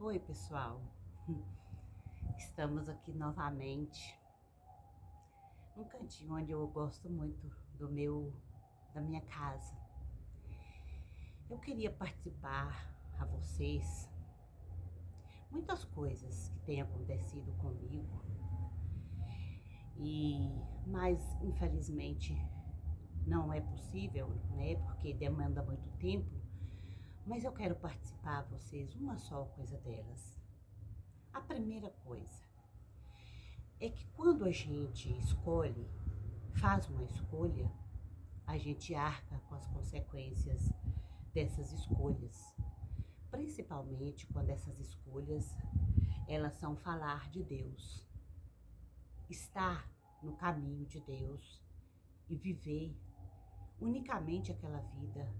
Oi, pessoal. Estamos aqui novamente num cantinho onde eu gosto muito da minha casa. Eu queria participar a vocês muitas coisas que têm acontecido comigo mas infelizmente não é possível, né? Porque demanda muito tempo. Mas eu quero participar a vocês uma só coisa delas. A primeira coisa é que quando a gente faz uma escolha, a gente arca com as consequências dessas escolhas. Principalmente quando essas escolhas, elas são falar de Deus, estar no caminho de Deus e viver unicamente aquela vida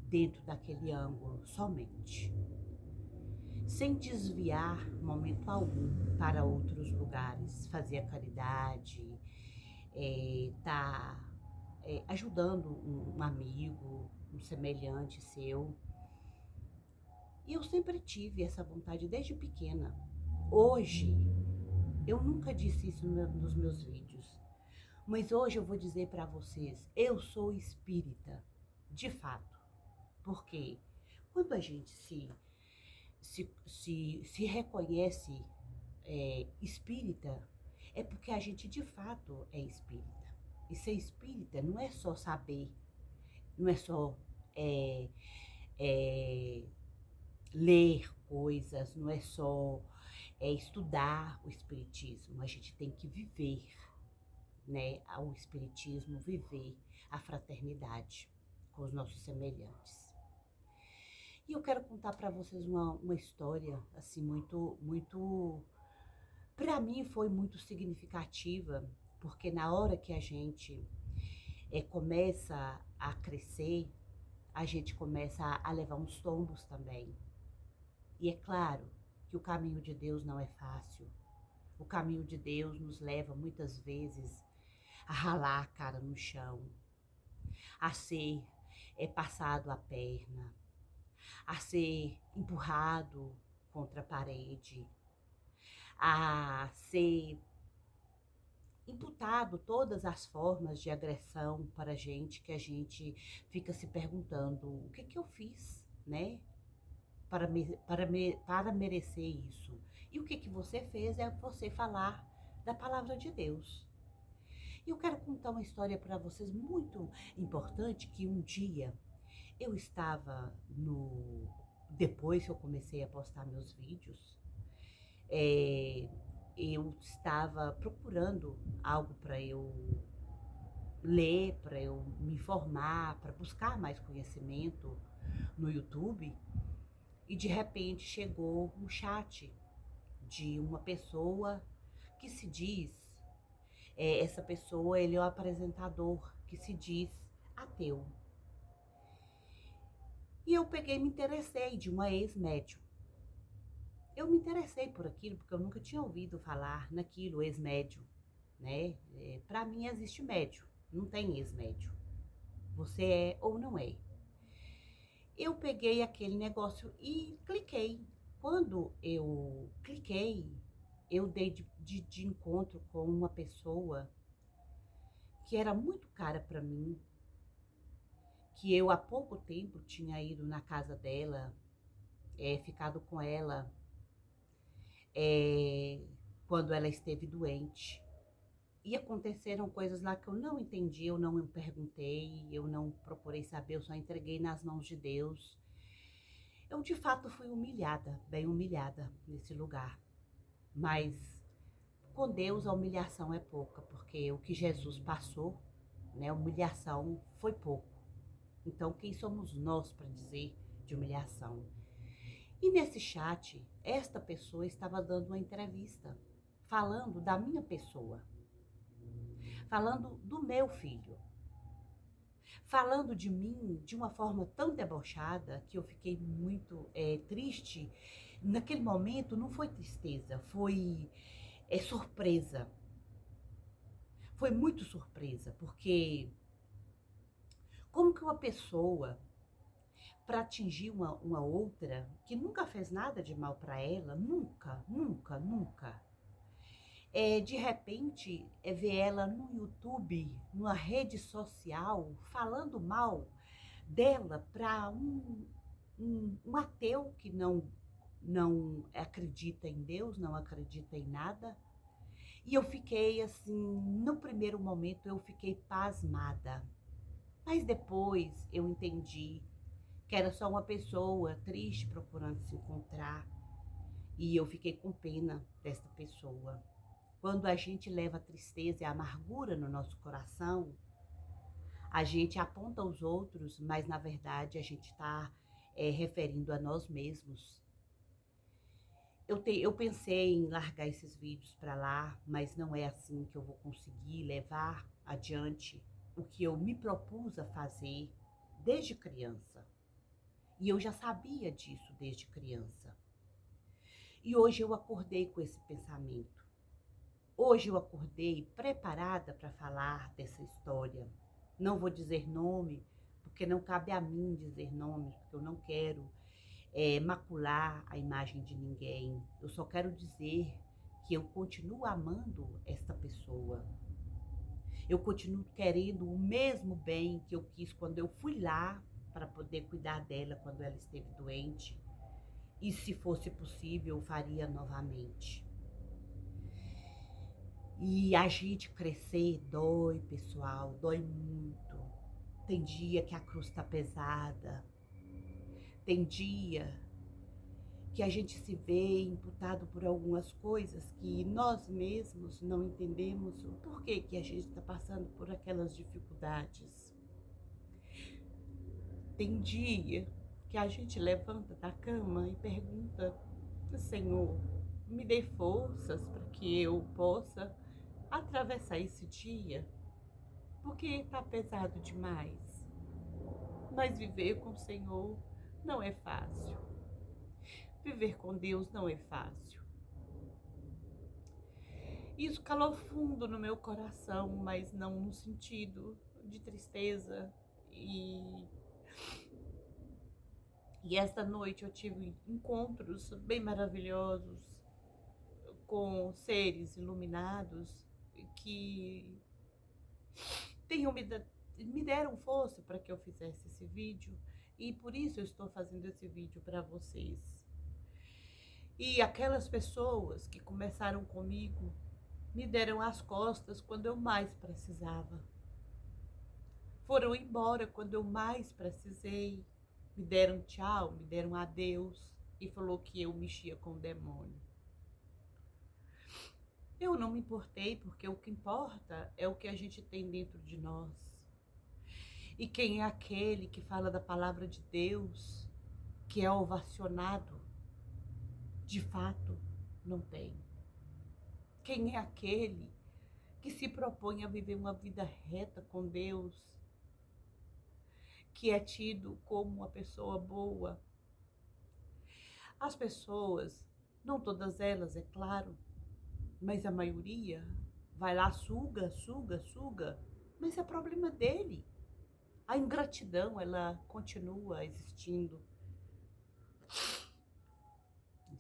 dentro daquele ângulo somente, sem desviar momento algum para outros lugares, fazer a caridade, tá ajudando um amigo, um semelhante seu. E eu sempre tive essa vontade desde pequena. Hoje, eu nunca disse isso nos meus vídeos, mas hoje eu vou dizer para vocês, eu sou espírita, de fato. Porque quando a gente se reconhece espírita, é porque a gente de fato é espírita. E ser espírita não é só saber, não é só é, é, ler coisas, não é só estudar o espiritismo. A gente tem que viver, né, o espiritismo, viver a fraternidade com os nossos semelhantes. E eu quero contar para vocês uma história assim muito, para mim foi muito significativa, porque na hora que a gente começa a crescer, a gente começa a levar uns tombos também. E é claro que o caminho de Deus não é fácil. O caminho de Deus nos leva muitas vezes a ralar a cara no chão, a ser passado a perna, a ser empurrado contra a parede, a ser imputado todas as formas de agressão para a gente, que a gente fica se perguntando o que eu fiz, né? Para merecer isso. E o que você fez é você falar da palavra de Deus. E eu quero contar uma história para vocês muito importante, que um dia eu estava depois que eu comecei a postar meus vídeos, eu estava procurando algo para eu ler, para eu me informar, para buscar mais conhecimento no YouTube. E de repente chegou um chat de uma pessoa que se diz, essa pessoa, ele é o apresentador que se diz ateu. E eu peguei e me interessei de uma ex-médium. Eu me interessei por aquilo porque eu nunca tinha ouvido falar naquilo, ex-médium, né? Para mim existe médium, não tem ex-médium. Você é ou não é. Eu peguei aquele negócio e cliquei. Quando eu cliquei, eu dei de encontro com uma pessoa que era muito cara para mim, que eu há pouco tempo tinha ido na casa dela, ficado com ela quando ela esteve doente. E aconteceram coisas lá que eu não entendi, eu não me perguntei, eu não procurei saber, eu só entreguei nas mãos de Deus. Eu de fato fui humilhada, bem humilhada nesse lugar. Mas com Deus a humilhação é pouca, porque o que Jesus passou, né, a humilhação foi pouco. Então quem somos nós para dizer de humilhação? E nesse chat, esta pessoa estava dando uma entrevista, falando da minha pessoa, falando do meu filho, falando de mim de uma forma tão debochada que eu fiquei muito triste. Naquele momento não foi tristeza, foi surpresa. Foi muito surpresa, porque como que uma pessoa para atingir uma outra que nunca fez nada de mal para ela, nunca, nunca, nunca. De repente, ver ela no YouTube, numa rede social, falando mal dela para um ateu que não acredita em Deus, não acredita em nada. E eu fiquei assim, no primeiro momento eu fiquei pasmada. Mas depois eu entendi que era só uma pessoa triste procurando se encontrar. E eu fiquei com pena dessa pessoa. Quando a gente leva a tristeza e a amargura no nosso coração, a gente aponta aos outros, mas na verdade a gente está referindo a nós mesmos. Eu pensei em largar esses vídeos para lá, mas não é assim que eu vou conseguir levar adiante o que eu me propus a fazer desde criança. E eu já sabia disso desde criança. E hoje eu acordei com esse pensamento. Hoje eu acordei preparada para falar dessa história. Não vou dizer nome, porque não cabe a mim dizer nomes, porque eu não quero macular a imagem de ninguém. Eu só quero dizer que eu continuo amando esta pessoa. Eu continuo querendo o mesmo bem que eu quis quando eu fui lá para poder cuidar dela quando ela esteve doente. E se fosse possível, eu faria novamente. E a gente crescer dói, pessoal, dói muito. Tem dia que a cruz tá pesada. Tem dia que a gente se vê imputado por algumas coisas que nós mesmos não entendemos o porquê que a gente está passando por aquelas dificuldades. Tem dia que a gente levanta da cama e pergunta: Senhor, me dê forças para que eu possa atravessar esse dia, porque está pesado demais. Mas viver com o Senhor não é fácil. Viver com Deus não é fácil. Isso calou fundo no meu coração, mas não no sentido de tristeza. E esta noite eu tive encontros bem maravilhosos com seres iluminados que me deram força para que eu fizesse esse vídeo. E por isso eu estou fazendo esse vídeo para vocês. E aquelas pessoas que começaram comigo me deram as costas quando eu mais precisava. Foram embora quando eu mais precisei. Me deram tchau, me deram adeus e falou que eu mexia com o demônio. Eu não me importei, porque o que importa é o que a gente tem dentro de nós. E quem é aquele que fala da palavra de Deus, que é ovacionado, de fato, não tem. Quem é aquele que se propõe a viver uma vida reta com Deus, que é tido como uma pessoa boa? As pessoas, não todas elas, é claro, mas a maioria vai lá, suga, suga, suga, mas é problema dele. A ingratidão, ela continua existindo.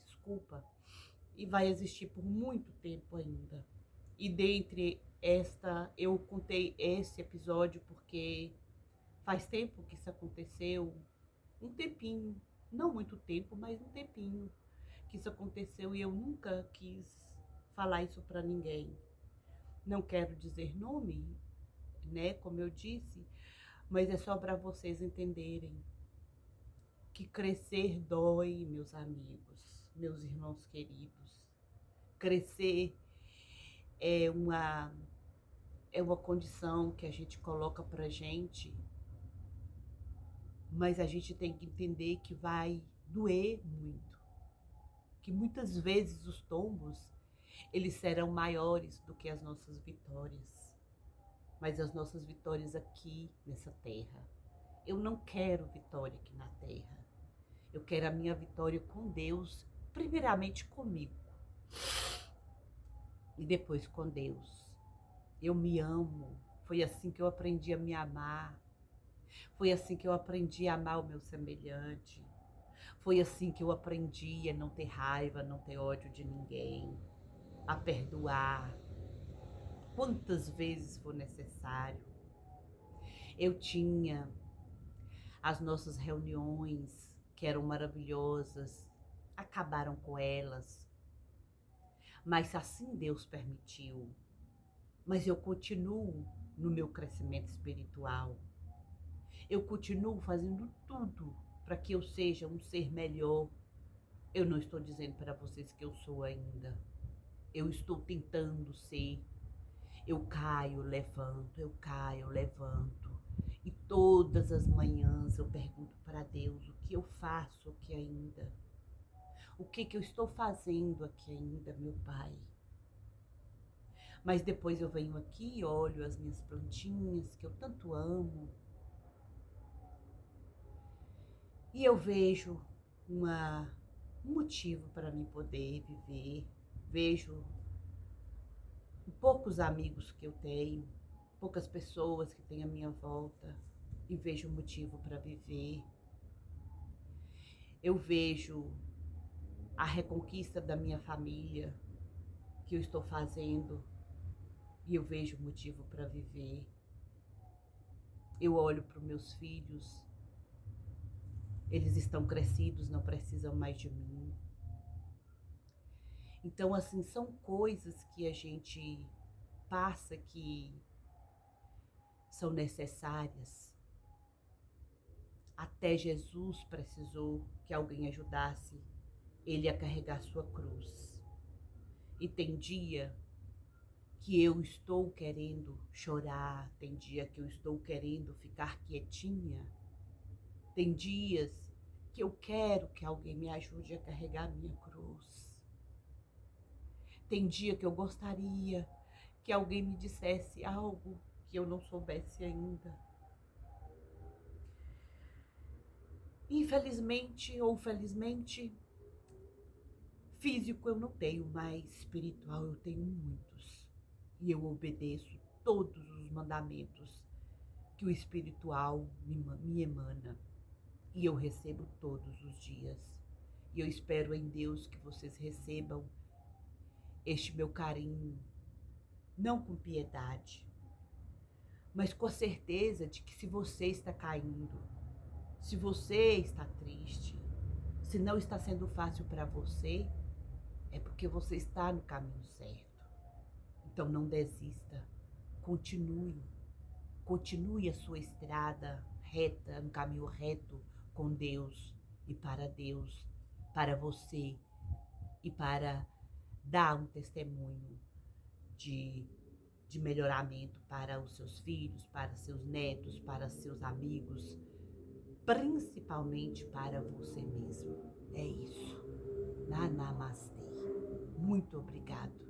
Desculpa. E vai existir por muito tempo ainda. E dentre eu contei esse episódio porque faz tempo que isso aconteceu, um tempinho, não muito tempo, mas um tempinho que isso aconteceu e eu nunca quis falar isso para ninguém. Não quero dizer nome, né, como eu disse, mas é só para vocês entenderem que crescer dói, meus amigos, meus irmãos queridos. Crescer é uma condição que a gente coloca pra gente, mas a gente tem que entender que vai doer muito. Que muitas vezes os tombos, eles serão maiores do que as nossas vitórias. Mas as nossas vitórias aqui nessa terra. Eu não quero vitória aqui na terra. Eu quero a minha vitória com Deus, primeiramente comigo. E depois com Deus. Eu me amo. Foi assim que eu aprendi a me amar. Foi assim que eu aprendi a amar o meu semelhante. Foi assim que eu aprendi a não ter raiva, não ter ódio de ninguém, a perdoar quantas vezes for necessário. Eu tinha as nossas reuniões, que eram maravilhosas, acabaram com elas, mas assim Deus permitiu. Mas eu continuo no meu crescimento espiritual. Eu continuo fazendo tudo para que eu seja um ser melhor. Eu não estou dizendo para vocês que eu sou ainda. Eu estou tentando ser. Eu caio, levanto, eu caio, levanto. E todas as manhãs eu pergunto para Deus o que eu faço aqui ainda. O que eu estou fazendo aqui ainda, meu Pai? Mas depois eu venho aqui e olho as minhas plantinhas que eu tanto amo. E eu vejo um motivo para mim poder viver. Vejo poucos amigos que eu tenho, poucas pessoas que têm à minha volta, e vejo um motivo para viver. Eu vejo a reconquista da minha família que eu estou fazendo e eu vejo um motivo para viver. Eu olho para os meus filhos, eles estão crescidos, não precisam mais de mim. Então, assim, são coisas que a gente passa que são necessárias. Até Jesus precisou que alguém ajudasse ele a carregar sua cruz. E tem dia que eu estou querendo chorar, tem dia que eu estou querendo ficar quietinha, tem dias que eu quero que alguém me ajude a carregar a minha cruz. Tem dia que eu gostaria que alguém me dissesse algo que eu não soubesse ainda. Infelizmente ou felizmente, físico eu não tenho, mas espiritual eu tenho muitos. E eu obedeço todos os mandamentos que o espiritual me emana. E eu recebo todos os dias. E eu espero em Deus que vocês recebam este meu carinho, não com piedade, mas com a certeza de que se você está caindo, se você está triste, se não está sendo fácil para você, é porque você está no caminho certo. Então não desista, continue a sua estrada reta, um caminho reto com Deus, para você e para dar um testemunho de, de melhoramento para os seus filhos, para seus netos, para seus amigos, principalmente para você mesmo. É isso. Namastê. Muito obrigado.